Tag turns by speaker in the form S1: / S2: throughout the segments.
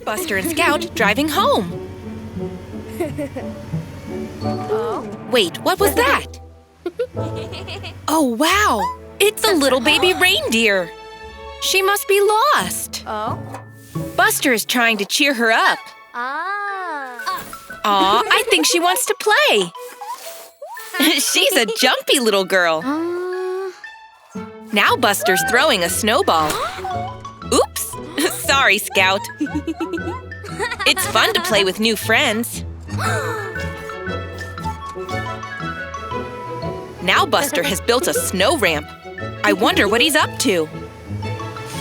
S1: Buster and Scout driving home. Wait, what was that? Oh, wow! It's a little baby reindeer. She must be lost. Buster is trying to cheer her up. Aw, I think she wants to play. She's a jumpy little girl. Now Buster's throwing a snowball. Oops! Sorry, Scout. It's fun to play with new friends. Now Buster has built a snow ramp. I wonder what he's up to.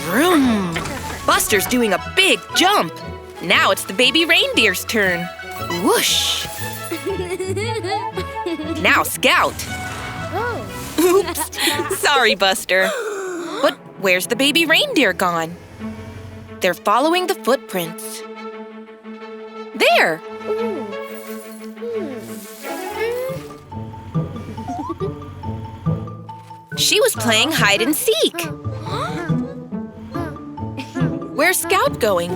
S1: Vroom! Buster's doing a big jump. Now it's the baby reindeer's turn. Whoosh! Now Scout. Oops! Sorry, Buster. But where's the baby reindeer gone? They're following the footprints. There! She was playing hide and seek. Where's Scout going?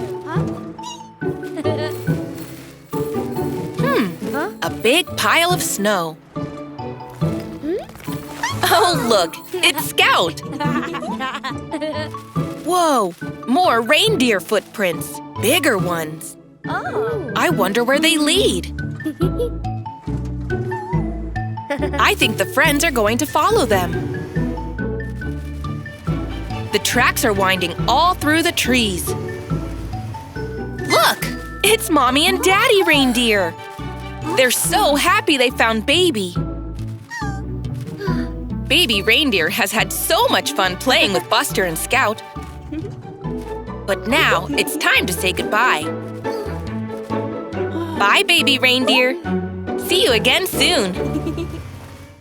S1: A big pile of snow. Oh, look, it's Scout. Whoa, more reindeer footprints, bigger ones. I wonder where they lead. I think the friends are going to follow them. The tracks are winding all through the trees. Look, it's Mommy and Daddy Reindeer. They're so happy they found Baby. Baby Reindeer has had so much fun playing with Buster and Scout. But now it's time to say goodbye. Bye, Baby Reindeer. See you again soon.